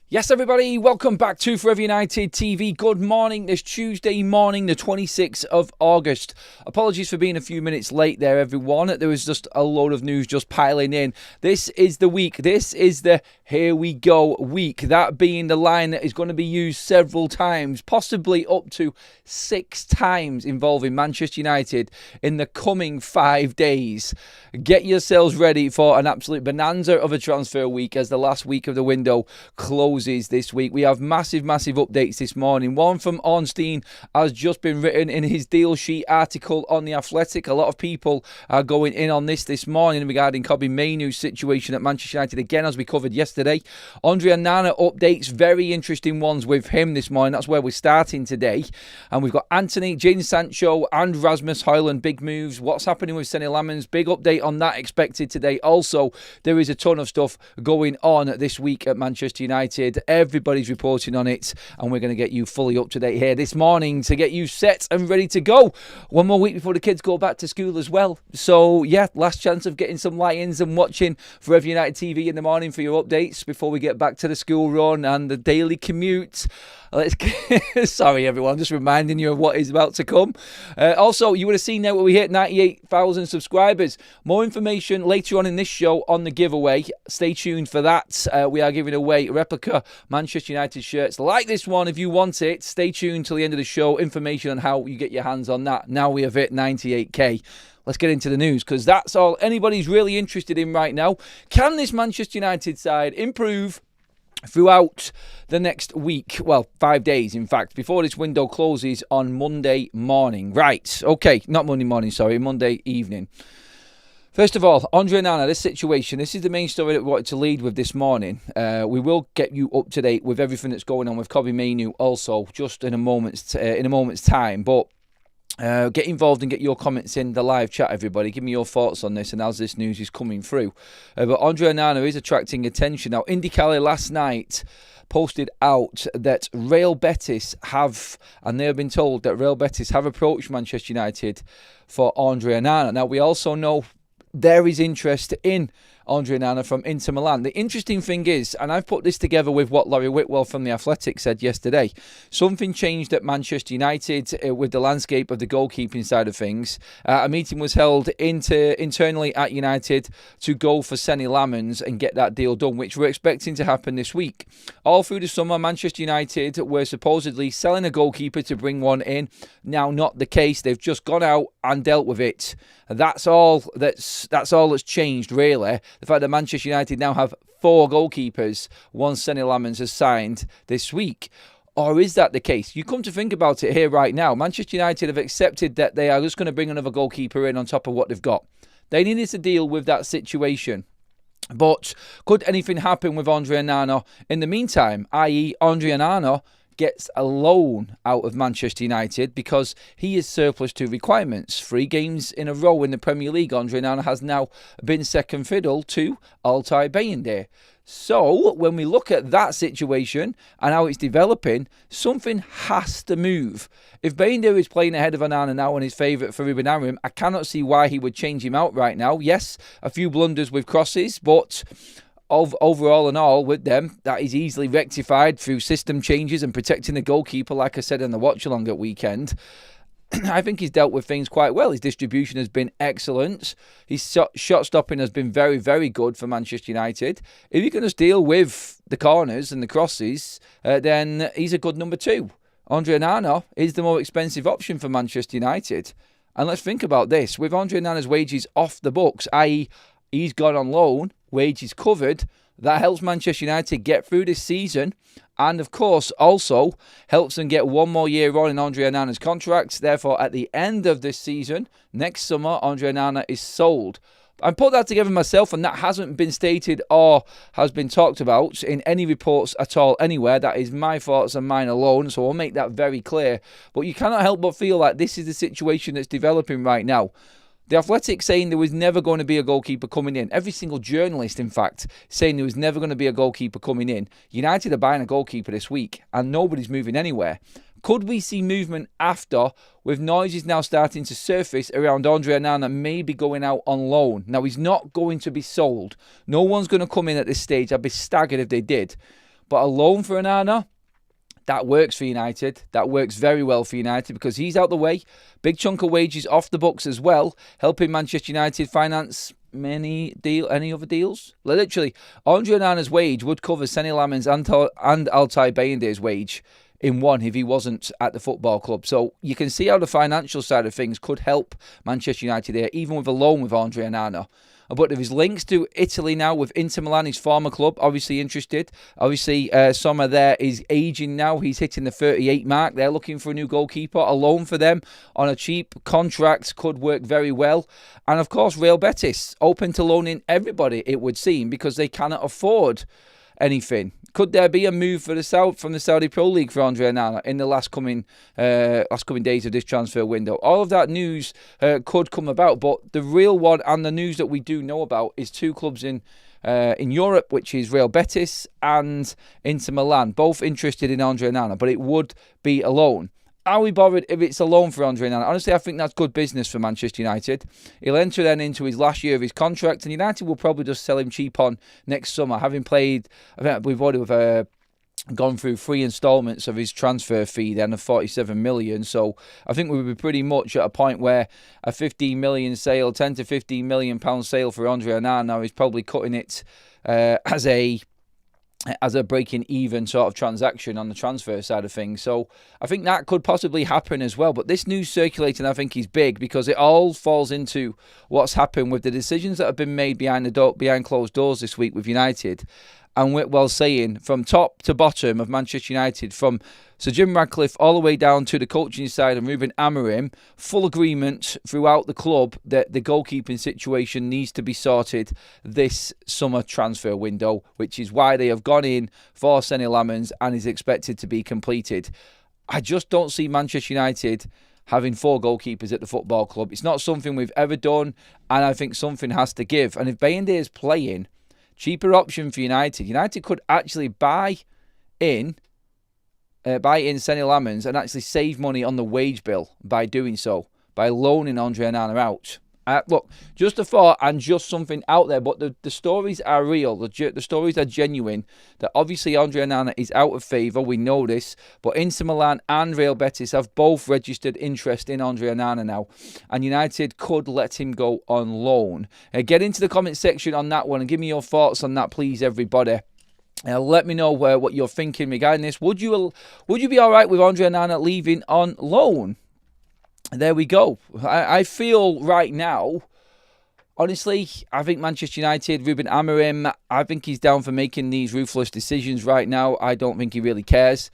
Yes, everybody, welcome back to Forever United TV. Good morning this Tuesday morning, the 26th of August. Apologies for being a few minutes late there, everyone. There was just a load of news just piling in. This is the week. This is the here we go week. That being the line that is going to be used several times, possibly up to 6 times involving Manchester United in the coming 5 days. Get yourselves ready for an absolute bonanza of a transfer week as the last week of the window closes this week. We have massive updates this morning. One from Ornstein has just been written in his deal sheet article on The Athletic. A lot of people are going in on this morning regarding Kobbie Mainoo's situation at Manchester United again, as we covered yesterday. Onana updates, very interesting ones with him this morning. That's where we're starting today. And we've got Antony, Jadon Sancho and Rasmus Hojlund, big moves. What's happening with Sonny Lamans? Big update on that expected today. Also, there is a ton of stuff going on this week at Manchester United. Everybody's reporting on it, and we're going to get you fully up to date here this morning to get you set and ready to go. One more week before the kids go back to school as well. So, yeah, last chance of getting some light-ins and watching Forever United TV in the morning for your updates before we get back to the school run and the daily commute. Sorry, everyone, just reminding you of what is about to come. Also, you would have seen now that we hit 98,000 subscribers. More information later on in this show on the giveaway. Stay tuned for that. We are giving away replica Manchester United shirts like this one if you want it. Stay tuned till the end of the show. Information on how you get your hands on that. Now we have hit 98k. Let's get into the news, because that's all anybody's really interested in right now. Can this Manchester United side improve throughout the next week? Well, 5 days, in fact, before this window closes on Monday morning. Right, okay, not Monday morning, sorry, Monday evening. First of all, Onana, this situation, this is the main story that we wanted to lead with this morning. We will get you up to date with everything that's going on with Kobbie Mainoo also, just in a moment's time, but get involved and get your comments in the live chat, everybody. Give me your thoughts on this and as this news is coming through. But Onana is attracting attention. Now, IndyCar last night posted out that Real Betis have, and they have been told that Real Betis have approached Manchester United for Onana. Now, we also know there is interest in Onana from Inter Milan. The interesting thing is, and I've put this together with what Laurie Whitwell from The Athletic said yesterday, something changed at Manchester United with the landscape of the goalkeeping side of things. A meeting was held internally at United to go for Sonny Lamans and get that deal done, which we're expecting to happen this week. All through the summer, Manchester United were supposedly selling a goalkeeper to bring one in. Now, not the case. They've just gone out and dealt with it. That's all that's changed, really. The fact that Manchester United now have 4 goalkeepers once Sonny Lamans has signed this week. Or is that the case? You come to think about it here right now. Manchester United have accepted that they are just going to bring another goalkeeper in on top of what they've got. They needed to deal with that situation. But could anything happen with Onana in the meantime? I.e. Onana gets a loan out of Manchester United because he is surplus to requirements. 3 games in a row in the Premier League, Onana has now been second fiddle to Altay Bayındır. So, when we look at that situation and how it's developing, something has to move. If Bayındır is playing ahead of Onana now and his favourite for Ruben Amorim, I cannot see why he would change him out right now. Yes, a few blunders with crosses, but overall and all with them, that is easily rectified through system changes and protecting the goalkeeper, like I said in the watch-along at weekend. I think he's dealt with things quite well. His distribution has been excellent. His shot stopping has been very, very good for Manchester United. If you can just deal with the corners and the crosses, then he's a good number 2. Onana is the more expensive option for Manchester United. And let's think about this. With Onana's wages off the books, i.e. he's gone on loan, wages covered, that helps Manchester United get through this season and, of course, also helps them get one more year on in Onana's contract. Therefore, at the end of this season, next summer, Onana is sold. I put that together myself, and that hasn't been stated or has been talked about in any reports at all anywhere. That is my thoughts and mine alone, so I'll make that very clear. But you cannot help but feel like this is the situation that's developing right now. The Athletic saying there was never going to be a goalkeeper coming in. Every single journalist, in fact, saying there was never going to be a goalkeeper coming in. United are buying a goalkeeper this week, and nobody's moving anywhere. Could we see movement after, with noises now starting to surface around Onana maybe going out on loan? Now, he's not going to be sold. No one's going to come in at this stage. I'd be staggered if they did. But a loan for Onana, that works for United. That works very well for United because he's out the way. Big chunk of wages off the books as well, helping Manchester United finance any other deals. Literally, Andre Onana's wage would cover Seny Lammens and Altay Bayindir's wage in one if he wasn't at the football club. So you can see how the financial side of things could help Manchester United here, even with a loan with Andre Onana. But of his links to Italy now with Inter Milan, his former club, obviously interested. Obviously, Sommer there is aging now. He's hitting the 38 mark. They're looking for a new goalkeeper. A loan for them on a cheap contract could work very well. And of course, Real Betis, open to loaning everybody, it would seem, because they cannot afford anything. Could there be a move from the Saudi Pro League for Andre Onana in the last coming days of this transfer window? All of that news could come about, but the real one and the news that we do know about is two clubs in Europe, which is Real Betis and Inter Milan, both interested in Andre Onana, but it would be a loan. Are we bothered if it's a loan for Andre Onana? Honestly, I think that's good business for Manchester United. He'll enter then into his last year of his contract, and United will probably just sell him cheap on next summer. Having played, I think we've already gone through 3 instalments of his transfer fee then of 47 million. So I think we would be pretty much at a point where a 15 million sale, 10 to 15 million pound sale for Andre Onana is probably cutting it as a breaking even sort of transaction on the transfer side of things. So I think that could possibly happen as well. But this news circulating, I think, is big because it all falls into what's happened with the decisions that have been made behind closed doors this week with United. And Whitwell saying from top to bottom of Manchester United, from Sir Jim Ratcliffe all the way down to the coaching side and Ruben Amorim, full agreement throughout the club that the goalkeeping situation needs to be sorted this summer transfer window, which is why they have gone in for Seny Lammens and is expected to be completed. I just don't see Manchester United having 4 goalkeepers at the football club. It's not something we've ever done, and I think something has to give. And if Bayindir is playing, cheaper option for United. United could actually buy in Seny Lammens and actually save money on the wage bill by doing so, by loaning Andre Onana out. Look, just a thought and just something out there, but the stories are real. The stories are genuine. That obviously Andre Onana is out of favour. We know this. But Inter Milan and Real Betis have both registered interest in Andre Onana now. And United could let him go on loan. Get into the comment section on that one and give me your thoughts on that, please, everybody. Let me know what you're thinking regarding this. Would you be all right with Andre Onana leaving on loan? There we go. I feel right now, honestly, I think Manchester United, Ruben Amorim, I think he's down for making these ruthless decisions right now. I don't think he really cares.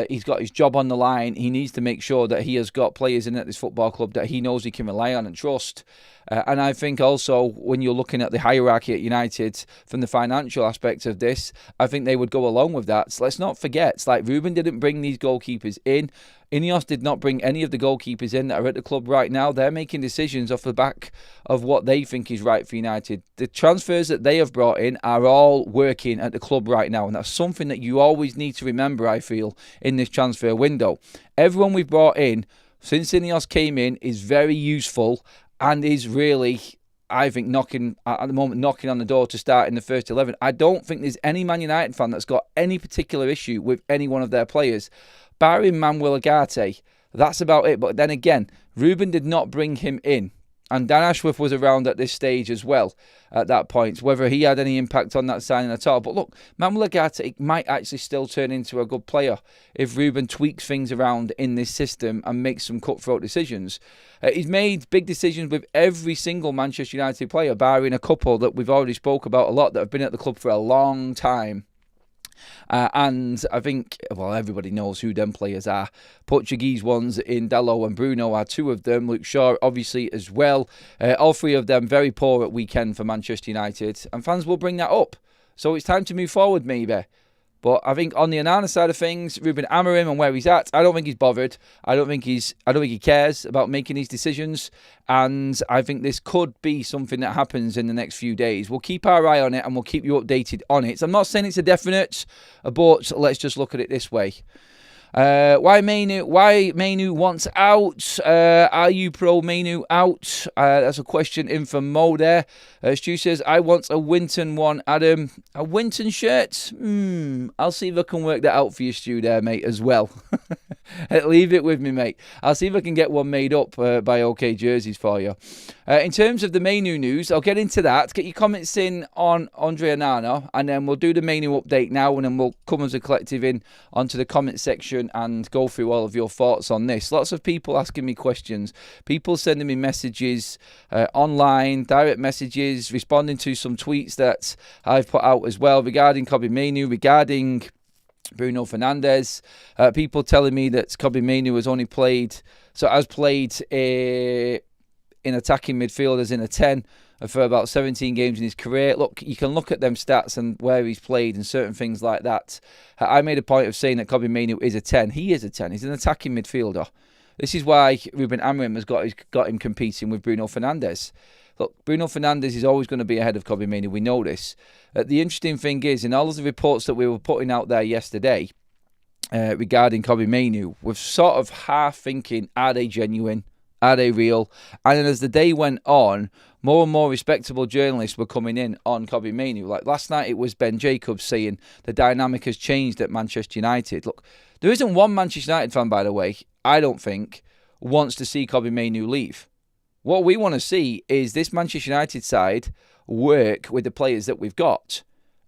He's got his job on the line. He needs to make sure that he has got players in at this football club that he knows he can rely on and trust. And I think also when you're looking at the hierarchy at United from the financial aspect of this, I think they would go along with that. So let's not forget, it's like Ruben didn't bring these goalkeepers in. Ineos did not bring any of the goalkeepers in that are at the club right now. They're making decisions off the back of what they think is right for United. The transfers that they have brought in are all working at the club right now. And that's something that you always need to remember, I feel, in this transfer window. Everyone we've brought in since Ineos came in is very useful and is really, I think, knocking on the door to start in the first 11. I don't think there's any Man United fan that's got any particular issue with any one of their players, barring Manuel Ugarte. That's about it. But then again, Ruben did not bring him in. And Dan Ashworth was around at this stage as well at that point, whether he had any impact on that signing at all. But look, Manuel Ugarte might actually still turn into a good player if Ruben tweaks things around in this system and makes some cutthroat decisions. He's made big decisions with every single Manchester United player, barring a couple that we've already spoke about a lot that have been at the club for a long time. And I think, well, everybody knows who them players are. Portuguese ones in Dalot and Bruno are 2 of them. Luke Shaw, obviously, as well. All 3 of them very poor at weekend for Manchester United. And fans will bring that up. So it's time to move forward, maybe. But I think on the Onana side of things, Ruben Amorim and where he's at, I don't think he's bothered. I don't think he cares about making these decisions. And I think this could be something that happens in the next few days. We'll keep our eye on it and we'll keep you updated on it. So I'm not saying it's a definite, but let's just look at it this way. Why Mainoo wants out? Are you pro Mainoo out? That's a question in from Mo there. Stu says, I want a Winton one, Adam. A Winton shirt? I'll see if I can work that out for you, Stu, there, mate, as well. Leave it with me, mate. I'll see if I can get one made up by OK Jerseys for you. In terms of the Mainoo news, I'll get into that. Get your comments in on Andre Onana, and then we'll do the Mainoo update now, and then we'll come as a collective in onto the comment section and go through all of your thoughts on this. Lots of people asking me questions, people sending me messages online, direct messages, responding to some tweets that I've put out as well regarding Kobbie Mainoo, regarding Bruno Fernandes. People telling me that Kobbie Mainoo has played in attacking midfielders in a 10 for about 17 games in his career. Look, you can look at them stats and where he's played and certain things like that. I made a point of saying that Kobbie Mainoo is a 10. He is a 10. He's an attacking midfielder. This is why Ruben Amorim has got him competing with Bruno Fernandes. Look, Bruno Fernandes is always going to be ahead of Kobbie Mainoo. We know this. The interesting thing is, in all of the reports that we were putting out there yesterday regarding Kobbie Mainoo, we're sort of half thinking, are they genuine? Are they real? And then as the day went on, more and more respectable journalists were coming in on Kobbie Mainoo. Like last night, it was Ben Jacobs saying the dynamic has changed at Manchester United. Look, there isn't one Manchester United fan, by the way, I don't think, wants to see Kobbie Mainoo leave. What we want to see is this Manchester United side work with the players that we've got,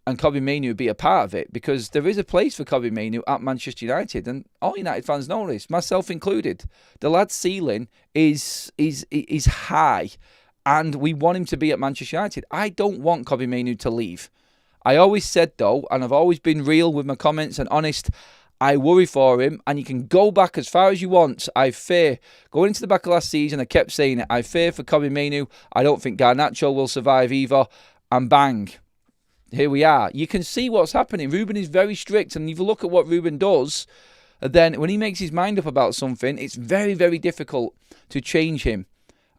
and Kobbie Mainoo be a part of it, because there is a place for Kobbie Mainoo at Manchester United, and all United fans know this, myself included. The lad's ceiling is high, and we want him to be at Manchester United. I don't want Kobbie Mainoo to leave. I always said, though, and I've always been real with my comments and honest, I worry for him, and you can go back as far as you want. I fear, going into the back of last season, I kept saying it, I fear for Kobbie Mainoo. I don't think Garnacho will survive either, and bang. Here we are. You can see what's happening. Ruben is very strict, and if you look at what Ruben does, then when he makes his mind up about something, it's very, very difficult to change him.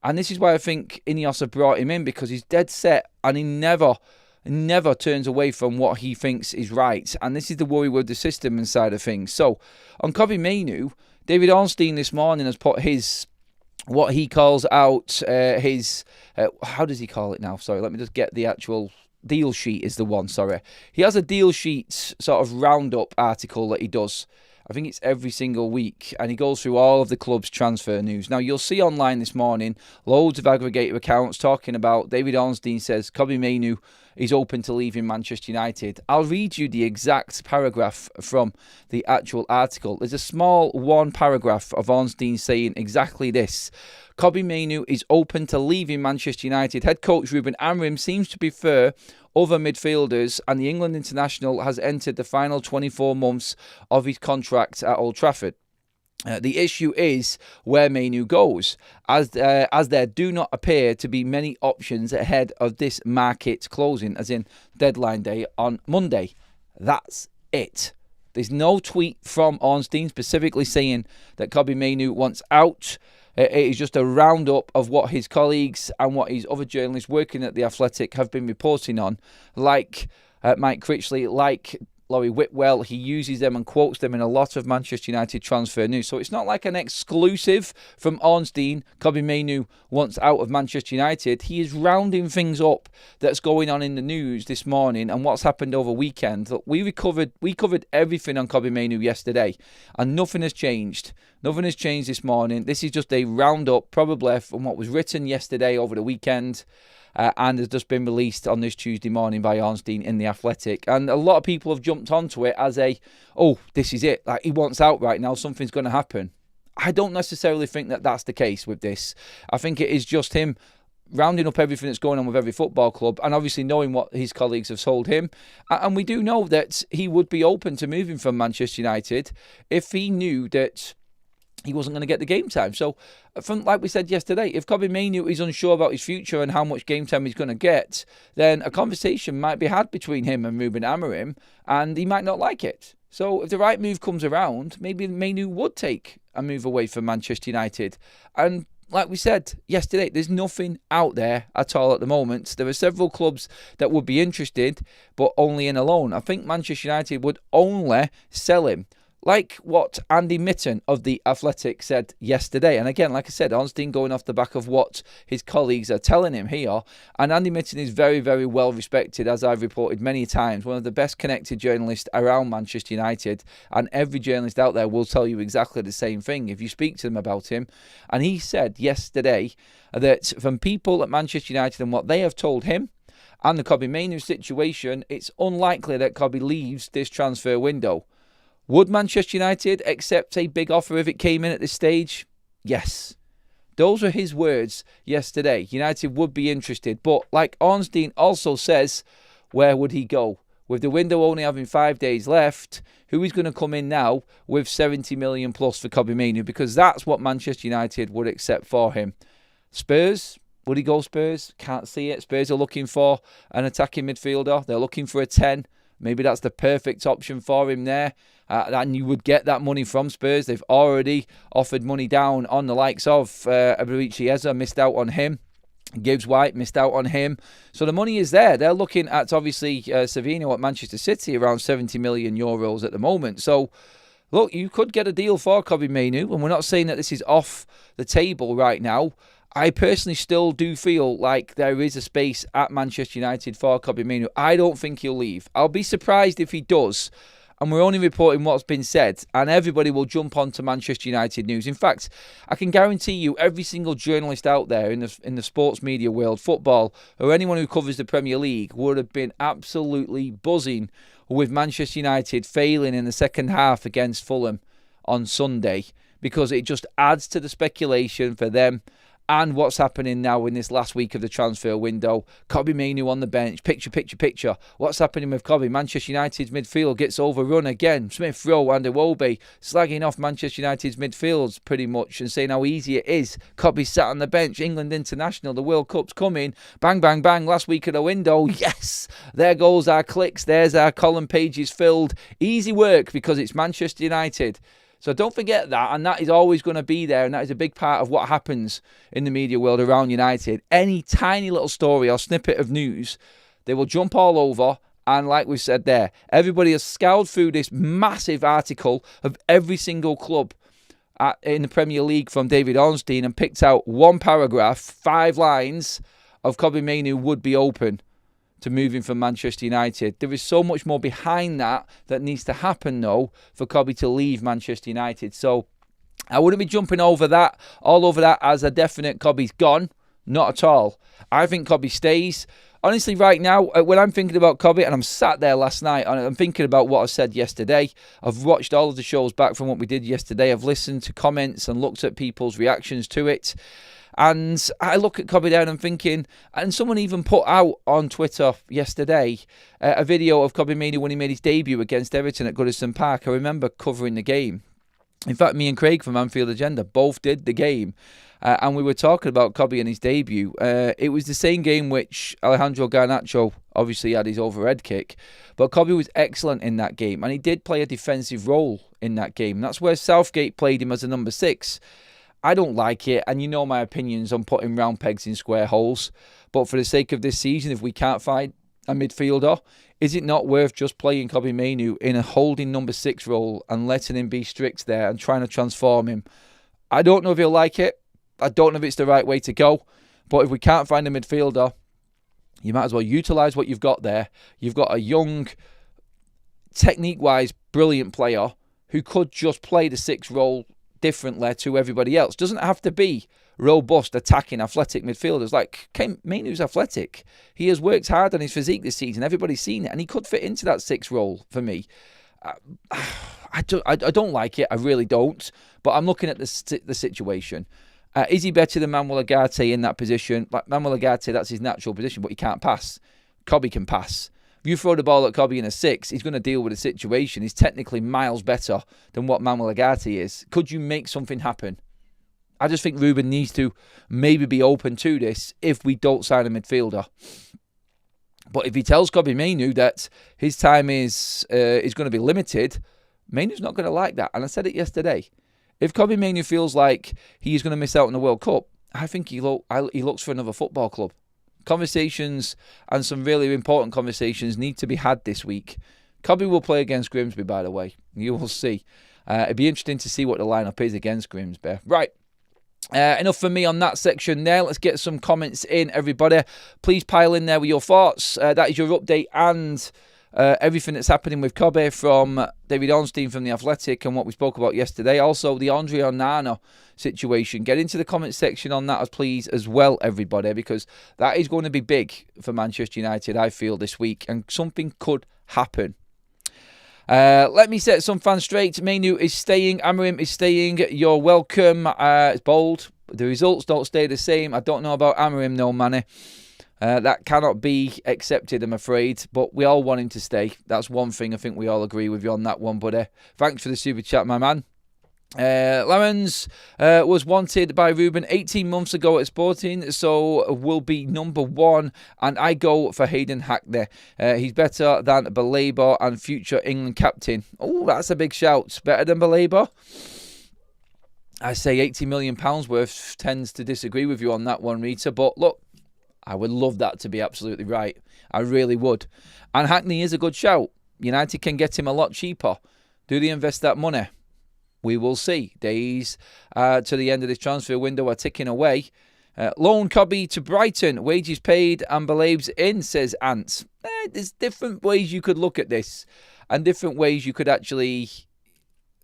And this is why I think Ineos have brought him in, because he's dead set, and he never turns away from what he thinks is right. And this is the worry with the system and side of things. So, on Kobbie Mainoo, David Ornstein this morning has put his, what he calls out, how does he call it now? Sorry, let me just get the actual deal sheet is the one, sorry. He has a deal sheet sort of roundup article that he does. I think it's every single week, and he goes through all of the club's transfer news. Now, you'll see online this morning loads of aggregator accounts talking about David Ornstein says Kobbie Mainoo is open to leaving Manchester United. I'll read you the exact paragraph from the actual article. There's a small one paragraph of Ornstein saying exactly this. Kobbie Mainoo is open to leaving Manchester United. Head coach Ruben Amorim seems to prefer other midfielders, and the England international has entered the final 24 months of his contract at Old Trafford. The issue is where Mainoo goes, as there do not appear to be many options ahead of this market closing, as in deadline day on Monday. That's it. There's no tweet from Ornstein specifically saying that Kobbie Mainoo wants out. It is just a roundup of what his colleagues and what his other journalists working at The Athletic have been reporting on, like Mike Critchley, like Laurie Whitwell. He uses them and quotes them in a lot of Manchester United transfer news. So it's not like an exclusive from Ornstein. Kobbie Mainoo wants out of Manchester United. He is rounding things up that's going on in the news this morning and what's happened over weekend. Look, we covered everything on Kobbie Mainoo yesterday, and nothing has changed. Nothing has changed this morning. This is just a roundup, probably from what was written yesterday over the weekend. And has just been released on this Tuesday morning by Ornstein in The Athletic. And a lot of people have jumped onto it as this is it. Like, he wants out right now, something's going to happen. I don't necessarily think that that's the case with this. I think it is just him rounding up everything that's going on with every football club, and obviously knowing what his colleagues have sold him. And we do know that he would be open to moving from Manchester United if he knew that he wasn't going to get the game time. So, from like we said yesterday, if Kobbie Mainoo is unsure about his future and how much game time he's going to get, then a conversation might be had between him and Ruben Amorim, and he might not like it. So, if the right move comes around, maybe Mainoo would take a move away from Manchester United. And like we said yesterday, there's nothing out there at all at the moment. There are several clubs that would be interested, but only in a loan. I think Manchester United would only sell him Like what Andy Mitten of The Athletic said yesterday. And again, like I said, Ornstein going off the back of what his colleagues are telling him here. And Andy Mitten is very, very well respected, as I've reported many times. One of the best connected journalists around Manchester United. And every journalist out there will tell you exactly the same thing if you speak to them about him. And he said yesterday that from people at Manchester United and what they have told him, and the Kobbie Mainoo situation, it's unlikely that Kobbie leaves this transfer window. Would Manchester United accept a big offer if it came in at this stage? Yes. Those were his words yesterday. United would be interested. But like Ornstein also says, where would he go? With the window only having 5 days left, who is going to come in now with 70 million plus for Kobbie Mainoo? Because that's what Manchester United would accept for him. Spurs? Would he go Spurs? Can't see it. Spurs are looking for an attacking midfielder. They're looking for a 10. Maybe that's the perfect option for him there. And you would get that money from Spurs. They've already offered money down on the likes of Abirichi Eza, missed out on him. Gibbs White missed out on him. So the money is there. They're looking at, obviously, Savino at Manchester City, around 70 million euros at the moment. So, look, you could get a deal for Kobbie Mainoo. And we're not saying that this is off the table right now. I personally still do feel like there is a space at Manchester United for Kobbie Mainoo. I don't think he'll leave. I'll be surprised if he does. And we're only reporting what's been said. And everybody will jump onto Manchester United news. In fact, I can guarantee you every single journalist out there in the sports media world, football, or anyone who covers the Premier League would have been absolutely buzzing with Manchester United failing in the second half against Fulham on Sunday. Because it just adds to the speculation for them. And what's happening now in this last week of the transfer window. Kobbie Mainoo on the bench. Picture. What's happening with Kobbie? Manchester United's midfield gets overrun again. Smith Rowe and Iwobi slagging off Manchester United's midfields pretty much and saying how easy it is. Kobbie sat on the bench. England International. The World Cup's coming. Bang, bang, bang. Last week of the window. Yes! There goes our clicks. There's our column pages filled. Easy work because it's Manchester United. So don't forget that, and that is always going to be there, and that is a big part of what happens in the media world around United. Any tiny little story or snippet of news, they will jump all over, and like we said there, everybody has scoured through this massive article of every single club in the Premier League from David Ornstein and picked out one paragraph, 5 lines of Kobbie Mainoo would be open to moving from Manchester United. There is so much more behind that needs to happen, though, for Kobbie to leave Manchester United. So I wouldn't be jumping all over that as a definite Kobbie's gone. Not at all. I think Kobbie stays. Honestly, right now, when I'm thinking about Kobbie, and I'm sat there last night, and I'm thinking about what I said yesterday, I've watched all of the shows back from what we did yesterday. I've listened to comments and looked at people's reactions to it. And I look at Kobbie there and I'm thinking, and someone even put out on Twitter yesterday a video of Kobbie Mainoo when he made his debut against Everton at Goodison Park. I remember covering the game. In fact, me and Craig from Anfield Agenda both did the game. And we were talking about Kobbie and his debut. It was the same game which Alejandro Garnacho obviously had his overhead kick. But Kobbie was excellent in that game. And he did play a defensive role in that game. And that's where Southgate played him as a number 6. I don't like it, and you know my opinions on putting round pegs in square holes. But for the sake of this season, if we can't find a midfielder, is it not worth just playing Kobbie Mainoo in a holding number 6 role and letting him be strict there and trying to transform him? I don't know if he'll like it. I don't know if it's the right way to go. But if we can't find a midfielder, you might as well utilise what you've got there. You've got a young, technique-wise, brilliant player who could just play the 6 role differently to everybody else. Doesn't have to be robust, attacking, athletic midfielders. Like, Mainoo's athletic. He has worked hard on his physique this season. Everybody's seen it. And he could fit into that 6 role for me. I don't like it. I really don't. But I'm looking at the situation. Is he better than Manuel Ugarte in that position? Like Manuel Ugarte, that's his natural position, but he can't pass. Kobbie can pass. If you throw the ball at Kobbie in a 6, he's going to deal with the situation. He's technically miles better than what Manuel Ugarte is. Could you make something happen? I just think Ruben needs to maybe be open to this if we don't sign a midfielder. But if he tells Kobbie Mainoo that his time is going to be limited, Mainoo's not going to like that. And I said it yesterday. If Kobbie Mainoo feels like he's going to miss out on the World Cup, I think he looks for another football club. Conversations and some really important conversations need to be had this week. Kobbie will play against Grimsby, by the way. You will see. It'd be interesting to see what the lineup is against Grimsby. Right. Enough for me on that section there. Let's get some comments in, everybody. Please pile in there with your thoughts. That is your update and everything that's happening with Kobbie from David Ornstein from The Athletic and what we spoke about yesterday. Also, the Andre Onana situation. Get into the comment section on that, please, as well, everybody, because that is going to be big for Manchester United, I feel, this week, and something could happen. Let me set some fans straight. Mainoo is staying. Amorim is staying. You're welcome. It's bold. The results don't stay the same. I don't know about Amorim, no, Manny. That cannot be accepted, I'm afraid. But we all want him to stay. That's one thing I think we all agree with you on that one, buddy. Thanks for the super chat, my man. Lemons was wanted by Ruben 18 months ago at Sporting, so will be number one, and I go for Hayden Hackney. He's better than Baleba and future England captain. Oh, that's a big shout. Better than Baleba? I say £80 million worth tends to disagree with you on that one, Rita, but look, I would love that to be absolutely right. I really would. And Hackney is a good shout. United can get him a lot cheaper. Do they invest that money? We will see. Days to the end of this transfer window are ticking away. Loan Kobbie to Brighton. Wages paid and Baleb's in, says Ant. There's different ways you could look at this. And different ways you could actually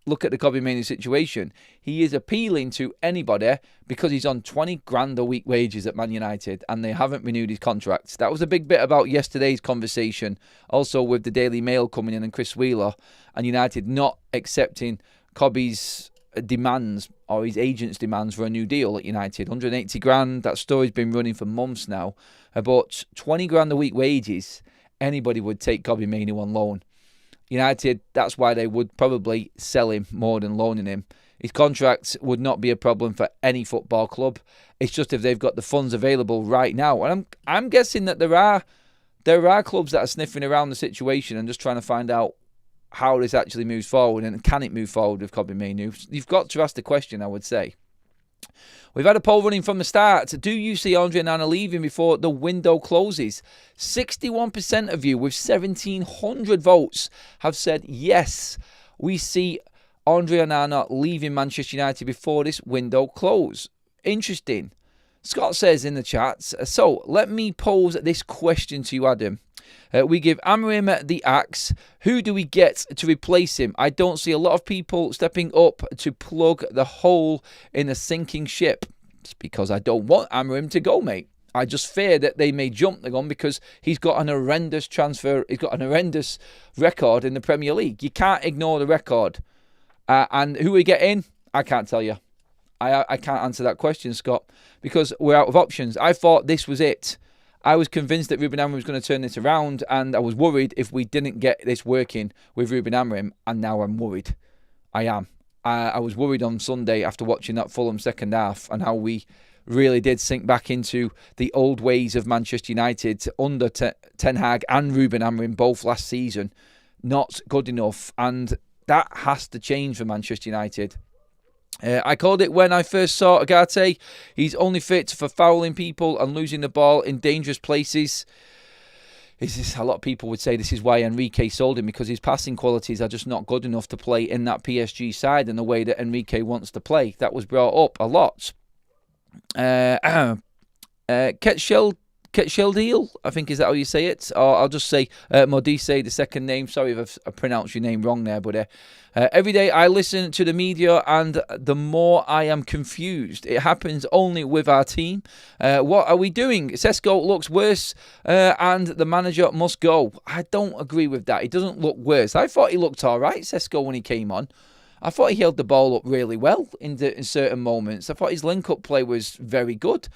look at the Kobbie Mainoo situation. He is appealing to anybody because he's on 20 grand a week wages at Man United and they haven't renewed his contract. That was a big bit about yesterday's conversation. Also with the Daily Mail coming in and Chris Wheeler and United not accepting Kobbie's demands or his agent's demands for a new deal at United. 180 grand, that story's been running for months now. But 20 grand a week wages, anybody would take Kobbie Mainoo on loan. United, that's why they would probably sell him more than loaning him. His contract would not be a problem for any football club. It's just if they've got the funds available right now. And I'm guessing that there are clubs that are sniffing around the situation and just trying to find out how this actually moves forward and can it move forward with Kobbie Mainoo. You've got to ask the question, I would say. We've had a poll running from the start. Do you see Andre Onana leaving before the window closes? 61% of you with 1,700 votes have said yes. We see Andre Onana leaving Manchester United before this window closes. Interesting. Scott says in the chat, so let me pose this question to you, Adam. We give Amorim the axe. Who do we get to replace him? I don't see a lot of people stepping up to plug the hole in a sinking ship. It's because I don't want Amorim to go, mate. I just fear that they may jump the gun because he's got an horrendous transfer. He's got an horrendous record in the Premier League. You can't ignore the record. And who we get in, I can't tell you. I can't answer that question, Scott, because we're out of options. I thought this was it. I was convinced that Ruben Amorim was going to turn this around, and I was worried if we didn't get this working with Ruben Amorim, and now I'm worried. I am. I was worried on Sunday after watching that Fulham second half and how we really did sink back into the old ways of Manchester United under Ten Hag and Ruben Amorim both last season. Not good enough, and that has to change for Manchester United. I called it when I first saw Agate. He's only fit for fouling people and losing the ball in dangerous places. A lot of people would say this is why Enrique sold him, because his passing qualities are just not good enough to play in that PSG side in the way that Enrique wants to play. That was brought up a lot. Ketcheldeel, I think, is that how you say it? Or I'll just say Modise, the second name. Sorry if I pronounced your name wrong there, but every day I listen to the media and the more I am confused. It happens only with our team. What are we doing? Sesko looks worse and the manager must go. I don't agree with that. He doesn't look worse. I thought he looked all right, Sesko, when he came on. I thought he held the ball up really well in certain moments. I thought his link-up play was very good.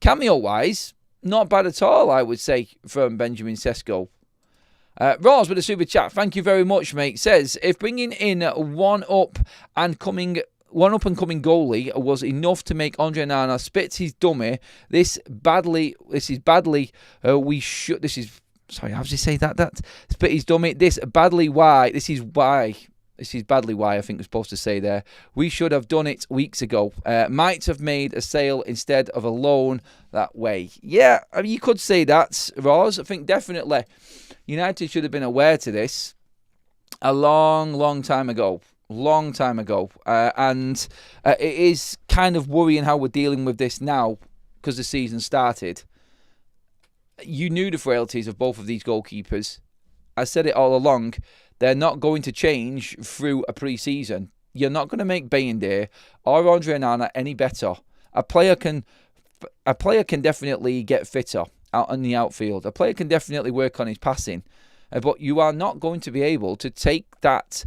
Cameo-wise, not bad at all, I would say, from Benjamin Sesko. Ross with a super chat. Thank you very much, mate. Says, if bringing in one up and coming goalie was enough to make Andre Onana spit his dummy, Sorry, how does he say that? Spit his dummy. This is badly why, I think we're supposed to say there. We should have done it weeks ago. Might have made a sale instead of a loan that way. Yeah, I mean, you could say that, Roz. I think definitely United should have been aware to this a long, long time ago. long time ago. And it is kind of worrying how we're dealing with this now because the season started. You knew the frailties of both of these goalkeepers. I said it all along. They're not going to change through a pre-season. You're not going to make Bayendare or Andre Onana any better. A player can definitely get fitter out on the outfield. A player can definitely work on his passing. But you are not going to be able to take that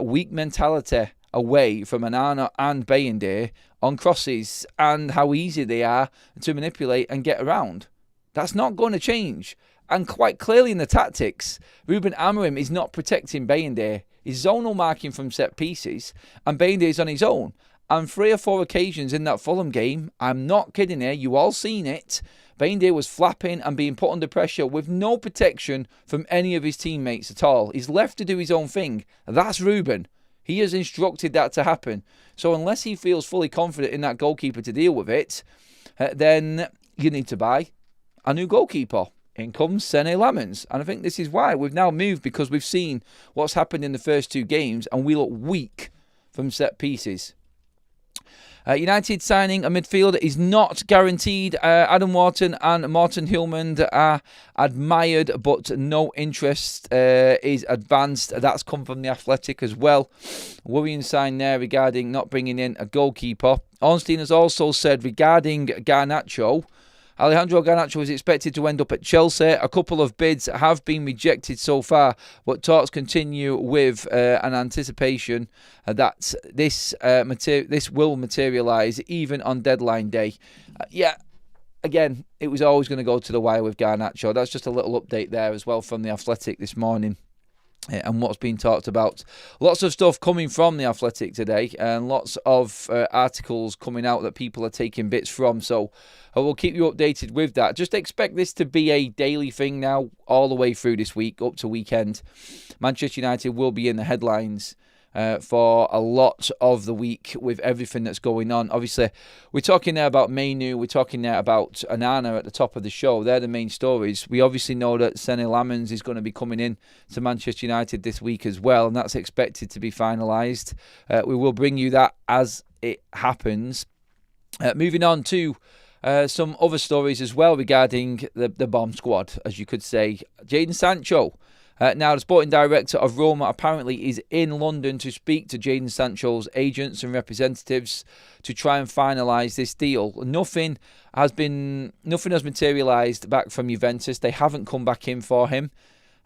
weak mentality away from Onana and Bayendare on crosses and how easy they are to manipulate and get around. That's not going to change. And quite clearly in the tactics, Ruben Amorim is not protecting Bayendare. He's zonal marking from set pieces, and Bayendare's on his own. On 3 or 4 occasions in that Fulham game, I'm not kidding here, you all seen it, Bayendare was flapping and being put under pressure with no protection from any of his teammates at all. He's left to do his own thing. That's Ruben. He has instructed that to happen. So unless he feels fully confident in that goalkeeper to deal with it, then you need to buy a new goalkeeper. In comes Sene Lammens. And I think this is why we've now moved, because we've seen what's happened in the first 2 games and we look weak from set pieces. United signing a midfielder is not guaranteed. Adam Wharton and Morten Hojlund are admired, but no interest is advanced. That's come from The Athletic as well. Worrying sign there regarding not bringing in a goalkeeper. Ornstein has also said regarding Garnacho, Alejandro Garnacho is expected to end up at Chelsea. A couple of bids have been rejected so far, but talks continue with an anticipation that this will materialise even on deadline day. Again, it was always going to go to the wire with Garnacho. That's just a little update there as well from The Athletic this morning. And what's been talked about. Lots of stuff coming from The Athletic today, and lots of articles coming out that people are taking bits from. So I will keep you updated with that. Just expect this to be a daily thing now, all the way through this week, up to weekend. Manchester United will be in the headlines for a lot of the week with everything that's going on. Obviously, we're talking there about Mainoo, we're talking there about Onana at the top of the show. They're the main stories. We obviously know that Sene Lammens is going to be coming in to Manchester United this week as well, and that's expected to be finalised. We will bring you that as it happens. Moving on to some other stories as well regarding the bomb squad, as you could say. Jadon Sancho. Now, the sporting director of Roma apparently is in London to speak to Jadon Sancho's agents and representatives to try and finalise this deal. Nothing has materialised back from Juventus. They haven't come back in for him.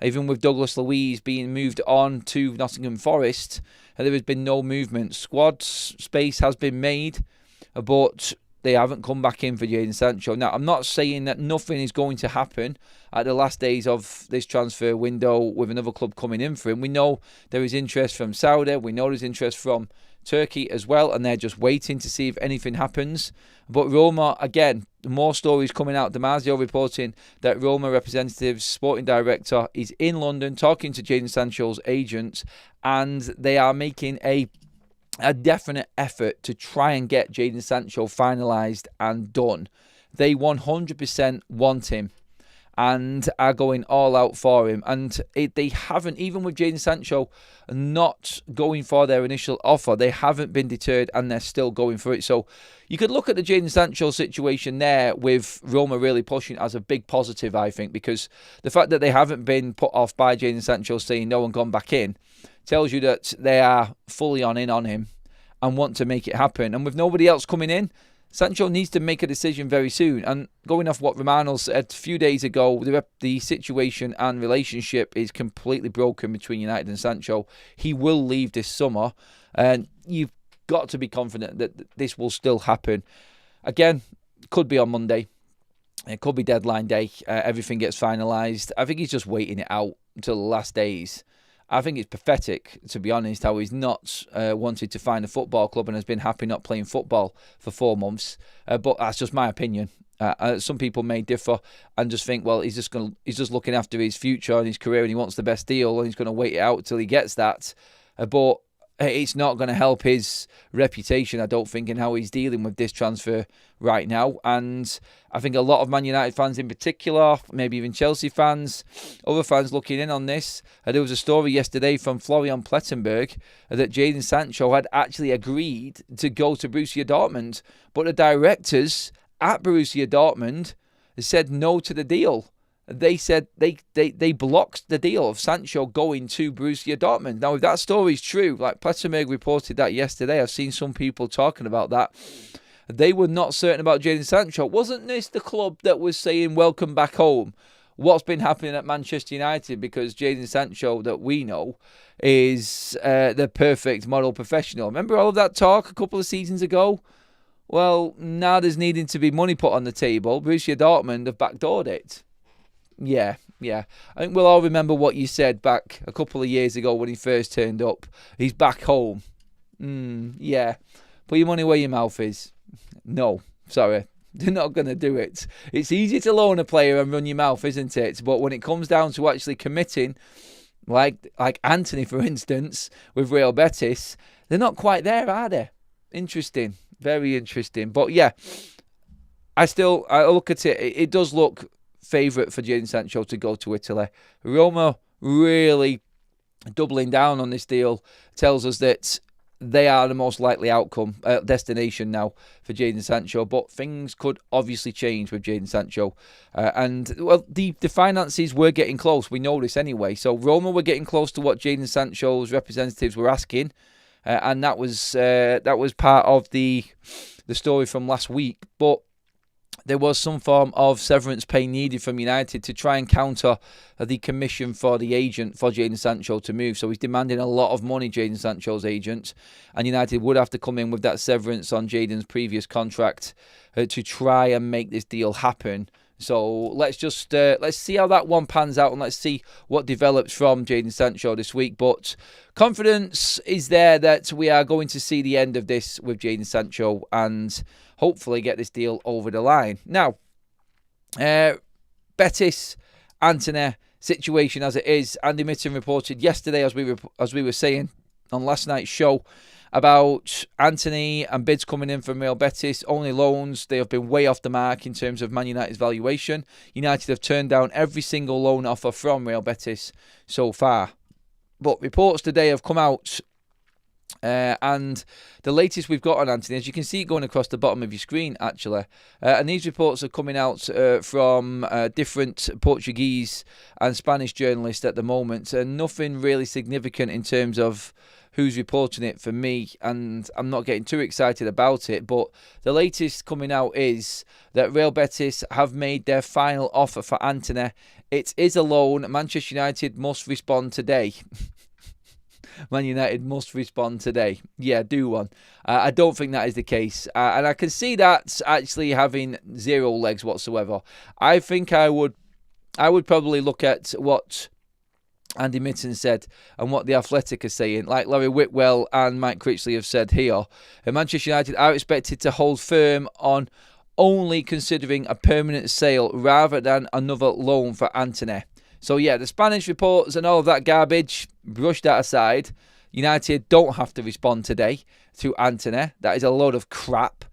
Even with Douglas Luiz being moved on to Nottingham Forest, there has been no movement. Squad space has been made, but they haven't come back in for Jadon Sancho. Now, I'm not saying that nothing is going to happen at the last days of this transfer window with another club coming in for him. We know there is interest from Saudi. We know there's interest from Turkey as well, and they're just waiting to see if anything happens. But Roma, again, more stories coming out. Damasio reporting that Roma representatives, sporting director, is in London talking to Jadon Sancho's agents, and they are making a definite effort to try and get Jadon Sancho finalised and done. They 100% want him and are going all out for him. And they haven't, even with Jadon Sancho not going for their initial offer, they haven't been deterred and they're still going for it. So you could look at the Jadon Sancho situation there with Roma really pushing as a big positive, I think, because the fact that they haven't been put off by Jadon Sancho saying no and gone back in tells you that they are fully in on him and want to make it happen. And with nobody else coming in, Sancho needs to make a decision very soon. And going off what Romano said a few days ago, the situation and relationship is completely broken between United and Sancho. He will leave this summer, and you've got to be confident that this will still happen. Again, could be on Monday. It could be deadline day. Everything gets finalised. I think he's just waiting it out until the last days. I think it's pathetic, to be honest, how he's not wanted to find a football club and has been happy not playing football for 4 months. But that's just my opinion. Some people may differ and just think, well, he's just looking after his future and his career, and he wants the best deal, and he's going to wait it out till he gets that. But it's not going to help his reputation, I don't think, in how he's dealing with this transfer right now. And I think a lot of Man United fans in particular, maybe even Chelsea fans, other fans looking in on this. There was a story yesterday from Florian Plettenberg that Jadon Sancho had actually agreed to go to Borussia Dortmund, but the directors at Borussia Dortmund said no to the deal. They said they blocked the deal of Sancho going to Borussia Dortmund. Now, if that story is true, like Plettenberg reported that yesterday, I've seen some people talking about that. They were not certain about Jadon Sancho. Wasn't this the club that was saying, welcome back home? What's been happening at Manchester United? Because Jadon Sancho, that we know, is the perfect model professional. Remember all of that talk a couple of seasons ago? Well, now there's needing to be money put on the table. Borussia Dortmund have backdoored it. Yeah. I think we'll all remember what you said back a couple of years ago when he first turned up. He's back home. Yeah. Put your money where your mouth is. No, sorry. They're not going to do it. It's easy to loan a player and run your mouth, isn't it? But when it comes down to actually committing, like Antony, for instance, with Real Betis, they're not quite there, are they? Interesting. Very interesting. But yeah, I look at it. It does look favourite for Jadon Sancho to go to Italy. Roma really doubling down on this deal tells us that they are the most likely destination now for Jadon Sancho. But things could obviously change with Jadon Sancho. The finances were getting close. We know this anyway. So Roma were getting close to what Jadon Sancho's representatives were asking. And that was part of the story from last week. But there was some form of severance pay needed from United to try and counter the commission for the agent for Jadon Sancho to move. So he's demanding a lot of money, Jadon Sancho's agent. And United would have to come in with that severance on Jadon's previous contract to try and make this deal happen. So let's see how that one pans out, and let's see what develops from Jadon Sancho this week. But confidence is there that we are going to see the end of this with Jadon Sancho and hopefully get this deal over the line. Now, Betis, Antony situation as it is. Andy Mitten reported yesterday, as we were saying on last night's show, about Antony and bids coming in from Real Betis, only loans. They have been way off the mark in terms of Man United's valuation. United have turned down every single loan offer from Real Betis so far. But reports today have come out, and the latest we've got on Antony, as you can see it going across the bottom of your screen actually, and these reports are coming out from different Portuguese and Spanish journalists at the moment, and nothing really significant in terms of who's reporting it for me, and I'm not getting too excited about it. But the latest coming out is that Real Betis have made their final offer for Antony. It is a loan. Manchester United must respond today. Man United must respond today. Yeah, do one. I don't think that is the case. And I can see that actually having zero legs whatsoever. I think I would probably look at what Andy Mitten said and what the Athletic are saying, like Larry Whitwell and Mike Critchley have said here. Manchester United are expected to hold firm on only considering a permanent sale rather than another loan for Antony. So yeah, the Spanish reports and all of that garbage, brush that aside. United don't have to respond today to Antony. That is a load of crap.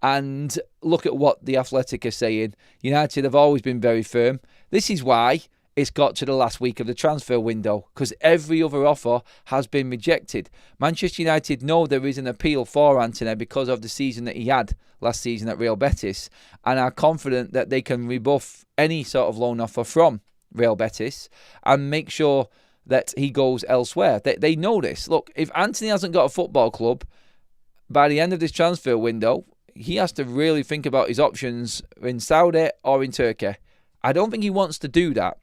And look at what the Athletic are saying. United have always been very firm. This is why it's got to the last week of the transfer window, because every other offer has been rejected. Manchester United know there is an appeal for Antony because of the season that he had last season at Real Betis, and are confident that they can rebuff any sort of loan offer from Real Betis and make sure that he goes elsewhere. They know this. Look, if Antony hasn't got a football club by the end of this transfer window, he has to really think about his options in Saudi or in Turkey. I don't think he wants to do that.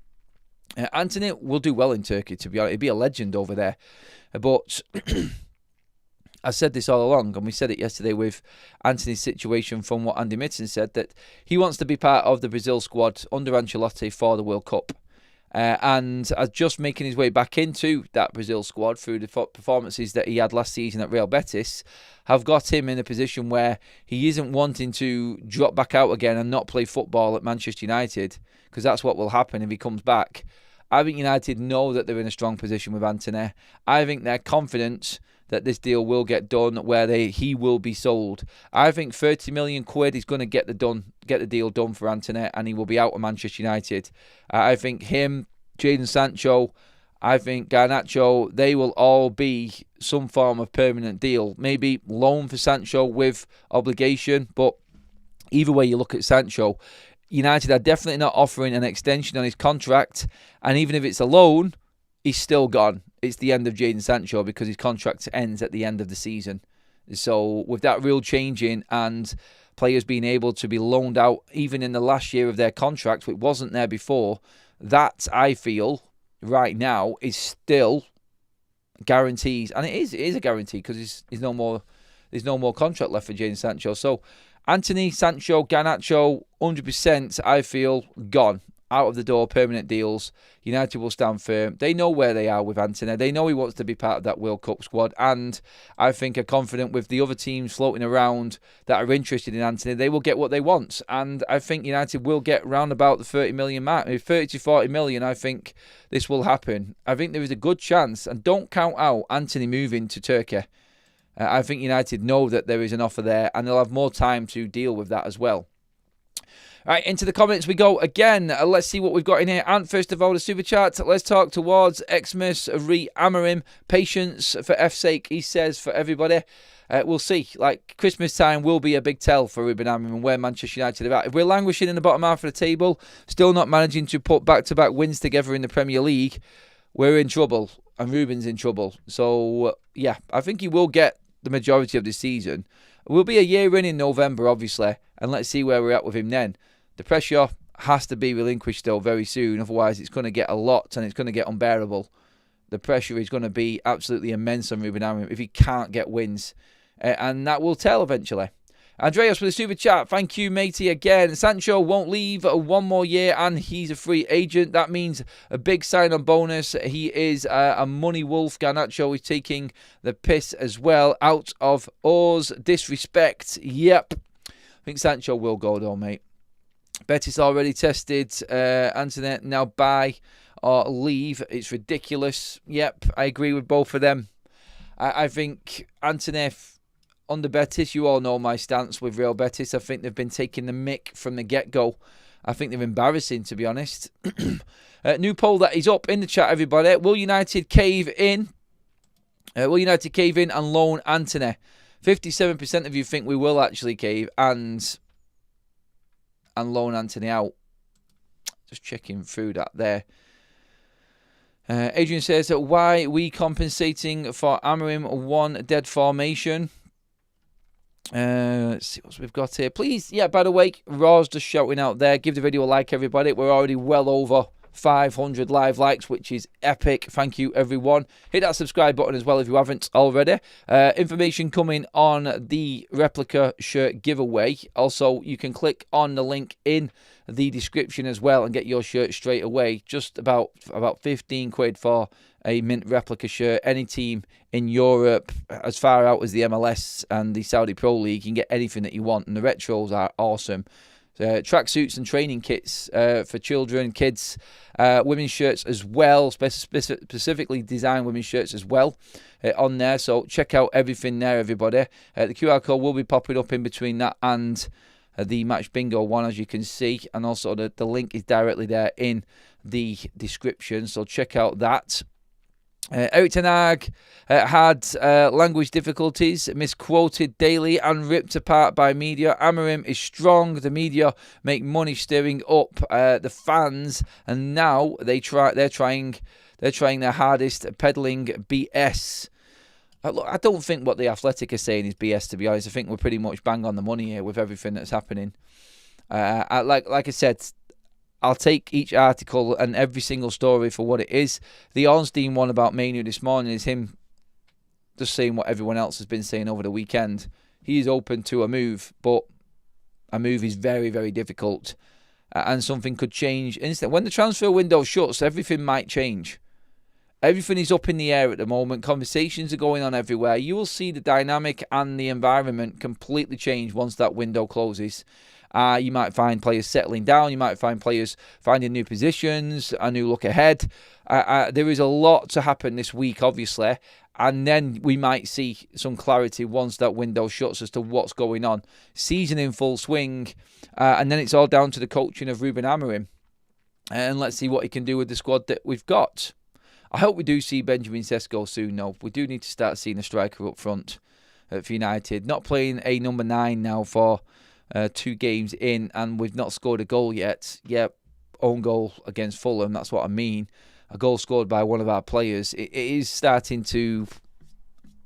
Antony will do well in Turkey, to be honest. He'd be a legend over there. But I said this all along, and we said it yesterday with Antony's situation from what Andy Mitten said, that he wants to be part of the Brazil squad under Ancelotti for the World Cup. And as just making his way back into that Brazil squad through the performances that he had last season at Real Betis have got him in a position where he isn't wanting to drop back out again and not play football at Manchester United, because that's what will happen if he comes back. I think United know that they're in a strong position with Antony. I think they're confident that this deal will get done, where he will be sold. I think 30 million quid is going to get the deal done for Antony, and he will be out of Manchester United. I think him, Jadon Sancho, I think Garnacho, they will all be some form of permanent deal. Maybe loan for Sancho with obligation, but either way you look at Sancho, United are definitely not offering an extension on his contract, and even if it's a loan, he's still gone. It's the end of Jadon Sancho because his contract ends at the end of the season. So with that rule changing and players being able to be loaned out even in the last year of their contract, which wasn't there before, that I feel right now is still guarantees, and it is a guarantee because there's no more contract left for Jadon Sancho. So Antony, Sancho, Garnacho, 100%, I feel, gone. Out of the door, permanent deals. United will stand firm. They know where they are with Antony. They know he wants to be part of that World Cup squad. And I think are confident with the other teams floating around that are interested in Antony, they will get what they want. And I think United will get round about the 30 million mark. 30 to 40 million, I think this will happen. I think there is a good chance. And don't count out Antony moving to Turkey. I think United know that there is an offer there, and they'll have more time to deal with that as well. Right, into the comments we go again. Let's see what we've got in here. And first of all, the super chat. Let's talk towards Xmas re Amorim. Patience for F's sake, he says, for everybody. We'll see. Like, Christmas time will be a big tell for Ruben Amorim and where Manchester United are at. If we're languishing in the bottom half of the table, still not managing to put back-to-back wins together in the Premier League, we're in trouble. And Ruben's in trouble. So, yeah, I think he will get the majority of the season. We'll be a year in November, obviously, and let's see where we're at with him then. The pressure has to be relinquished though very soon, otherwise it's going to get a lot and it's going to get unbearable. The pressure is going to be absolutely immense on Ruben Amorim if he can't get wins, and that will tell eventually. Andreas with a super chat. Thank you, matey, again. Sancho won't leave one more year and he's a free agent. That means a big sign-on bonus. He is a money wolf. Garnacho is taking the piss as well out of Oz. Disrespect. Yep. I think Sancho will go though, mate. Betis already tested. Antony, now buy or leave. It's ridiculous. Yep, I agree with both of them. I think Antony... Under Betis, you all know my stance with Real Betis. I think they've been taking the mick from the get-go. I think they're embarrassing, to be honest. New poll that is up in the chat, everybody. Will United cave in? Will United cave in and loan Antony? 57% of you think we will actually cave and loan Antony out. Just checking through that there. Adrian says, why we compensating for Amorim one dead formation? Let's see what we've got here. Please, yeah, by the way, Raw's just shouting out there. Give the video a like, everybody. We're already well over 500 live likes, which is epic. Thank you, everyone. Hit that subscribe button as well if you haven't already. Information coming on the replica shirt giveaway. Also, you can click on the link in the description as well and get your shirt straight away. Just about 15 quid for a mint replica shirt. Any team in Europe, as far out as the MLS and the Saudi Pro League, you can get anything that you want, and the retros are awesome. Tracksuits and training kits for children, kids, women's shirts as well, specifically designed women's shirts as well on there. So check out everything there, everybody. The QR code will be popping up in between that and the match bingo one, as you can see, and also the link is directly there in the description. So check out that. Erik ten Hag had language difficulties, misquoted daily and ripped apart by media. Amorim is strong. The media make money stirring up the fans, and now they're trying their hardest peddling BS. Look, I don't think what the Athletic are saying is BS, to be honest. I think we're pretty much bang on the money here with everything that's happening. Like I said, I'll take each article and every single story for what it is. The Ornstein one about Mainoo this morning is him just saying what everyone else has been saying over the weekend. He is open to a move, but a move is very, very difficult. And something could change instantly. When the transfer window shuts, everything might change. Everything is up in the air at the moment. Conversations are going on everywhere. You will see the dynamic and the environment completely change once that window closes. You might find players settling down. You might find players finding new positions, a new look ahead. There is a lot to happen this week, obviously. And then we might see some clarity once that window shuts as to what's going on. Season in full swing. And then it's all down to the coaching of Ruben Amorim. And let's see what he can do with the squad that we've got. I hope we do see Benjamin Sesko soon, though. We do need to start seeing a striker up front for United. Not playing a number 9 now for 2 games in, and we've not scored a goal yet. Yeah, own goal against Fulham, that's what I mean. A goal scored by one of our players. It is starting to,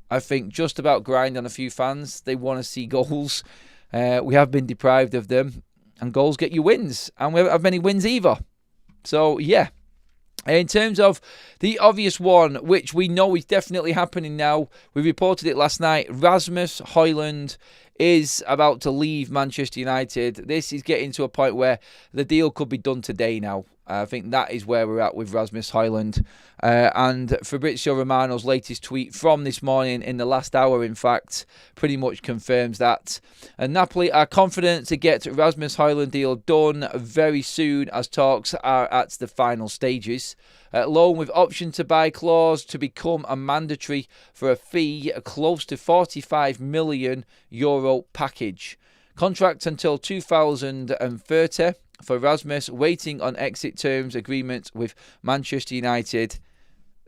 I think, just about grind on a few fans. They want to see goals. We have been deprived of them, and goals get you wins, and we haven't had many wins either. So, yeah. In terms of the obvious one, which we know is definitely happening now, we reported it last night, Rasmus Hojlund is about to leave Manchester United. This is getting to a point where the deal could be done today now. I think that is where we're at with Rasmus Hojlund. And Fabrizio Romano's latest tweet from this morning, in the last hour in fact, pretty much confirms that. And Napoli are confident to get Rasmus Hojlund deal done very soon, as talks are at the final stages. Loan with option to buy clause to become a mandatory for a fee close to €45 million package. Contract until 2030 for Rasmus, waiting on exit terms agreement with Manchester United.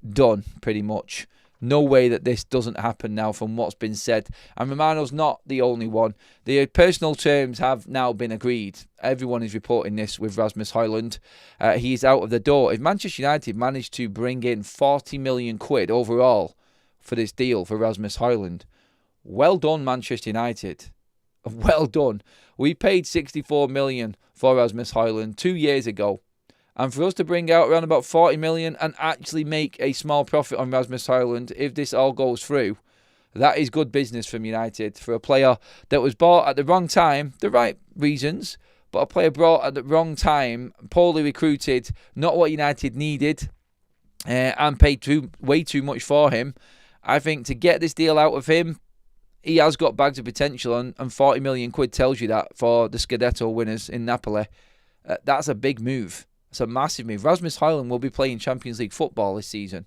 Done, pretty much. No way that this doesn't happen now from what's been said. And Romano's not the only one. The personal terms have now been agreed. Everyone is reporting this with Rasmus Hojlund. He is out of the door. If Manchester United managed to bring in 40 million quid overall for this deal for Rasmus Hojlund, well done, Manchester United. Well done. We paid 64 million for Rasmus Hojlund 2 years ago. And for us to bring out around about 40 million and actually make a small profit on Rasmus Hojlund, if this all goes through, that is good business from United for a player that was bought at the wrong time, the right reasons, but a player brought at the wrong time, poorly recruited, not what United needed, and paid way too much for him. I think to get this deal out of him, he has got bags of potential, and 40 million quid tells you that for the Scudetto winners in Napoli. That's a big move. It's a massive move. Rasmus Hojlund will be playing Champions League football this season,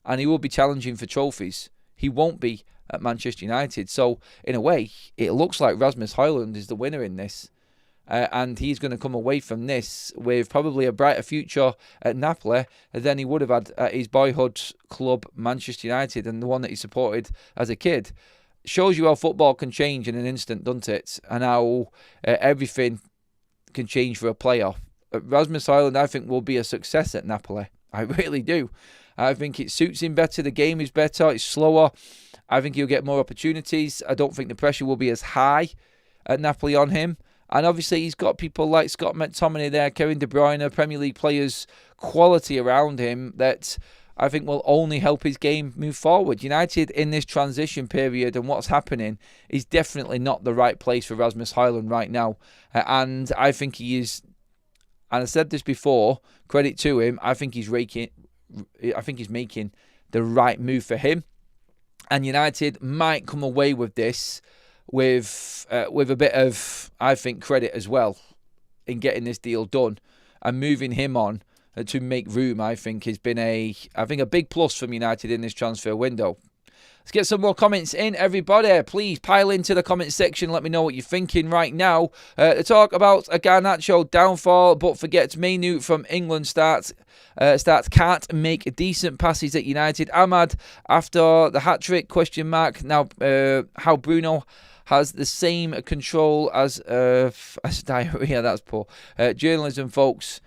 and he will be challenging for trophies. He won't be at Manchester United. So, in a way, it looks like Rasmus Hojlund is the winner in this. And he's going to come away from this with probably a brighter future at Napoli than he would have had at his boyhood club, Manchester United, and the one that he supported as a kid. Shows you how football can change in an instant, doesn't it? And how everything can change for a player. Rasmus Hojlund, I think, will be a success at Napoli. I really do. I think it suits him better. The game is better. It's slower. I think he'll get more opportunities. I don't think the pressure will be as high at Napoli on him. And obviously, he's got people like Scott McTominay there, Kevin De Bruyne, Premier League players, quality around him that I think will only help his game move forward. United in this transition period and what's happening is definitely not the right place for Rasmus Hojlund right now. And I think he is, and I said this before, credit to him, I think he's making the right move for him. And United might come away with this with a bit of, I think, credit as well in getting this deal done and moving him on to make room. I think has been a big plus from United in this transfer window. Let's get some more comments in, everybody. Please pile into the comment section. Let me know what you're thinking right now. To talk about a Garnacho downfall, but forgets Mainoo from England starts can't make decent passes at United. Ahmad after the hat-trick, ? Now, how Bruno has the same control as diarrhea. That's poor. Journalism, folks.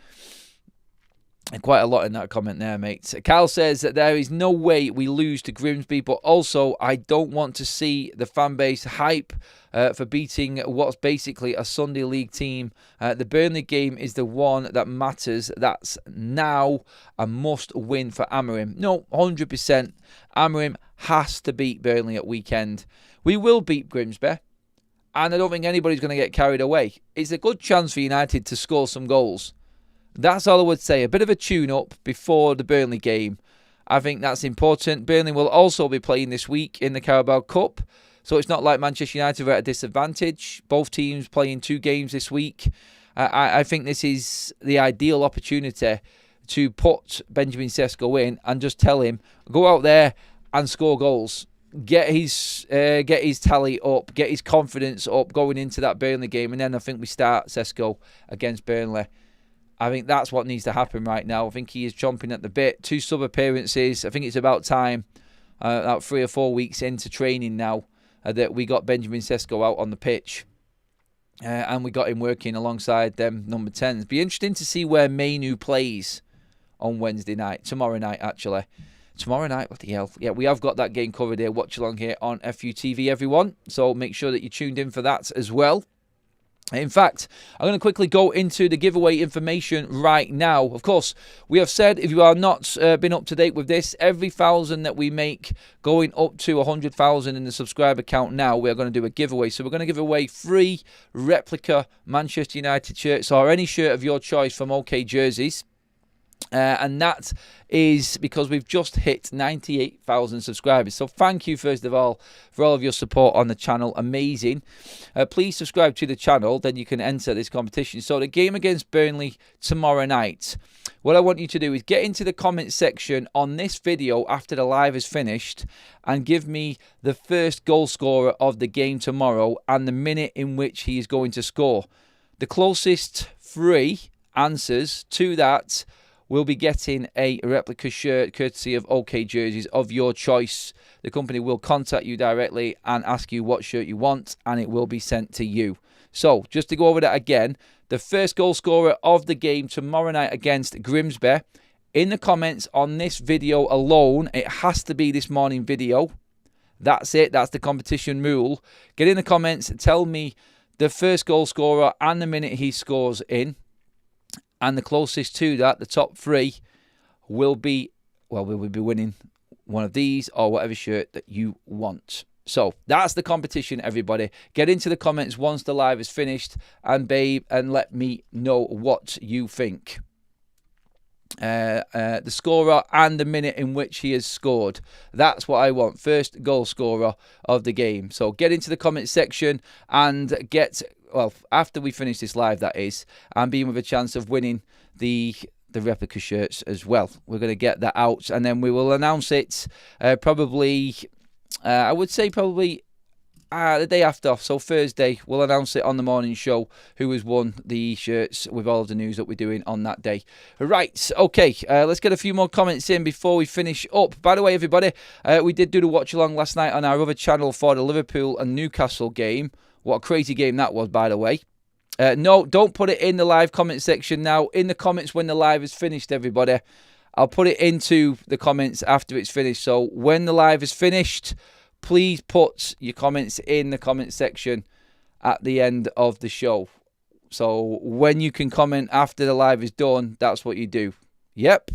And quite a lot in that comment there, mate. Cal says that there is no way we lose to Grimsby, but also I don't want to see the fan base hype for beating what's basically a Sunday League team. The Burnley game is the one that matters. That's now a must win for Amorim. No, 100%. Amorim has to beat Burnley at weekend. We will beat Grimsby, and I don't think anybody's going to get carried away. It's a good chance for United to score some goals. That's all I would say. A bit of a tune-up before the Burnley game. I think that's important. Burnley will also be playing this week in the Carabao Cup. So it's not like Manchester United are at a disadvantage. Both teams playing 2 games this week. I think this is the ideal opportunity to put Benjamin Sesko in and just tell him, go out there and score goals. Get his tally up, get his confidence up going into that Burnley game, and then I think we start Sesko against Burnley. I think that's what needs to happen right now. I think he is chomping at the bit. 2 sub appearances. I think it's about time, about 3 or 4 weeks into training now, that we got Benjamin Sesko out on the pitch. And we got him working alongside them number 10s. Be interesting to see where Mainoo plays on Wednesday night. Tomorrow night, actually. Tomorrow night, what the hell? Yeah, we have got that game covered here. Watch along here on FUTV, everyone. So make sure that you're tuned in for that as well. In fact, I'm going to quickly go into the giveaway information right now. Of course, we have said, if you are not been up to date with this, every 1,000 that we make going up to 100,000 in the subscriber count now, we are going to do a giveaway. So we're going to give away 3 replica Manchester United shirts or any shirt of your choice from OK Jerseys. And that is because we've just hit 98,000 subscribers. So thank you, first of all, for all of your support on the channel. Amazing. Please subscribe to the channel, then you can enter this competition. So the game against Burnley tomorrow night. What I want you to do is get into the comment section on this video after the live is finished and give me the first goal scorer of the game tomorrow and the minute in which he is going to score. The closest 3 answers to that will be getting a replica shirt courtesy of OK Jerseys of your choice. The company will contact you directly and ask you what shirt you want, and it will be sent to you. So, just to go over that again, the first goal scorer of the game tomorrow night against Grimsby, in the comments on this video alone, it has to be this morning video. That's it. That's the competition rule. Get in the comments, tell me the first goal scorer and the minute he scores in. And the closest to that, the top 3, will be, well, we will be winning one of these or whatever shirt that you want. So that's the competition, everybody. Get into the comments once the live is finished and let me know what you think. The scorer and the minute in which he has scored. That's what I want. First goal scorer of the game. So get into the comment section and get... well, after we finish this live, that is, and being with a chance of winning the replica shirts as well. We're going to get that out, and then we will announce it probably, I would say probably the day after, so Thursday. We'll announce it on the morning show who has won the shirts with all of the news that we're doing on that day. Right, okay, let's get a few more comments in before we finish up. By the way, everybody, we did do the watch along last night on our other channel for the Liverpool and Newcastle game. What a crazy game that was, by the way. No, don't put it in the live comment section now. In the comments when the live is finished, everybody. I'll put it into the comments after it's finished. So when the live is finished, please put your comments in the comment section at the end of the show. So when you can comment after the live is done, that's what you do. Yep,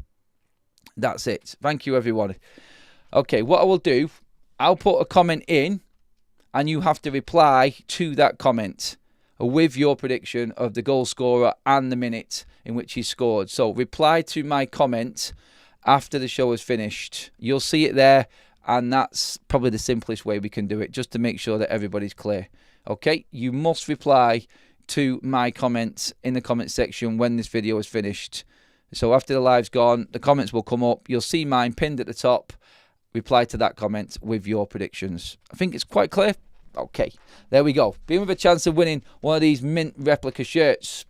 that's it. Thank you, everyone. Okay, what I will do, I'll put a comment in, and you have to reply to that comment with your prediction of the goal scorer and the minute in which he scored. So reply to my comment after the show is finished. You'll see it there, and that's probably the simplest way we can do it, just to make sure that everybody's clear. Okay, you must reply to my comments in the comment section when this video is finished. So after the live's gone, the comments will come up. You'll see mine pinned at the top. Reply to that comment with your predictions. I think it's quite clear. Okay, there we go. Being with a chance of winning one of these mint replica shirts.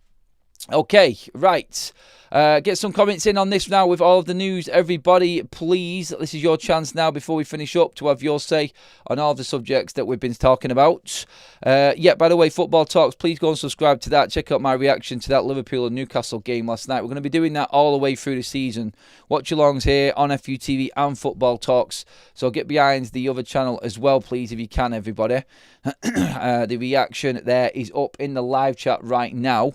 Okay, right. Get some comments in on this now with all of the news. Everybody, please, this is your chance now before we finish up to have your say on all of the subjects that we've been talking about. Yeah, by the way, Football Talks, please go and subscribe to that. Check out my reaction to that Liverpool and Newcastle game last night. We're going to be doing that all the way through the season. Watch-alongs here on FUTV and Football Talks. So get behind the other channel as well, please, if you can, everybody. The reaction there is up in the live chat right now.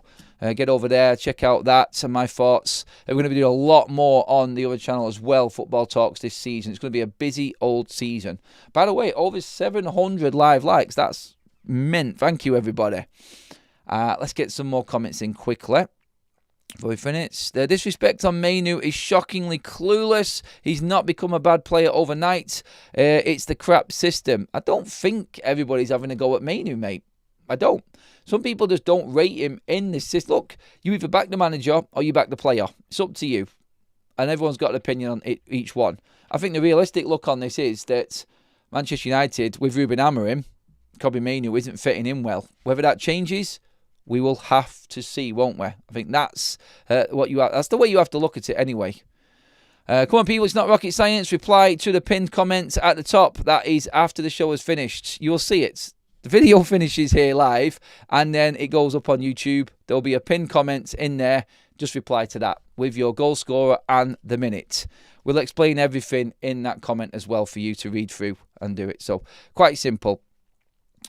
Get over there, check out that and my thoughts. We're going to be doing a lot more on the other channel as well, Football Talks, this season. It's going to be a busy old season. By the way, over 700 live likes. That's mint. Thank you, everybody. Let's get some more comments in quickly. 5 minutes. The disrespect on Mainoo is shockingly clueless. He's not become a bad player overnight. It's the crap system. I don't think everybody's having a go at Mainoo, mate. I don't. Some people just don't rate him in this system. Look, you either back the manager or you back the player. It's up to you. And everyone's got an opinion on each one. I think the realistic look on this is that Manchester United, with Ruben Amorim, Kobbie Mainoo isn't fitting in well. Whether that changes, we will have to see, won't we? I think that's that's the way you have to look at it anyway. Come on, people, it's not rocket science. Reply to the pinned comments at the top. That is after the show is finished. You will see it. The video finishes here live, and then it goes up on YouTube. There'll be a pinned comment in there. Just reply to that with your goal scorer and the minute. We'll explain everything in that comment as well for you to read through and do it. So quite simple.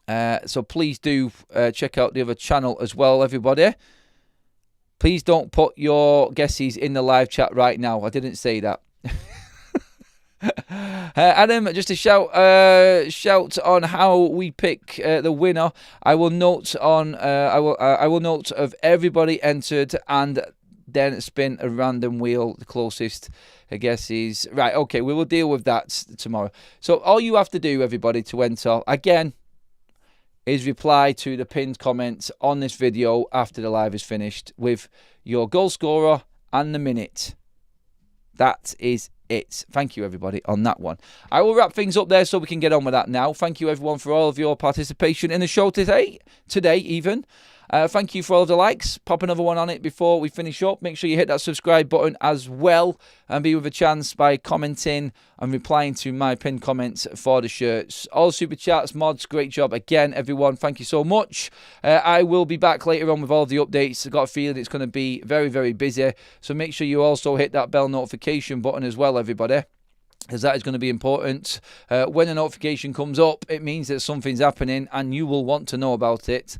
So please do check out the other channel as well, everybody. Please don't put your guesses in the live chat right now. I didn't say that. Adam, just a shout on how we pick the winner. I will note on I will note of everybody entered and then spin a random wheel. The closest, I guess, is right. Okay, we will deal with that tomorrow. So all you have to do, everybody, to enter again is reply to the pinned comments on this video after the live is finished with your goal scorer and the minute. That is it. Thank you, everybody, on that one. I will wrap things up there so we can get on with that now. Thank you, everyone, for all of your participation in the show today even. Thank you for all of the likes. Pop another one on it before we finish up. Make sure you hit that subscribe button as well and be with a chance by commenting and replying to my pinned comments for the shirts. All super chats, mods, great job again, everyone. Thank you so much. I will be back later on with all the updates. I've got a feeling it's going to be very, very busy. So make sure you also hit that bell notification button as well, everybody, because that is going to be important. When a notification comes up, it means that something's happening and you will want to know about it.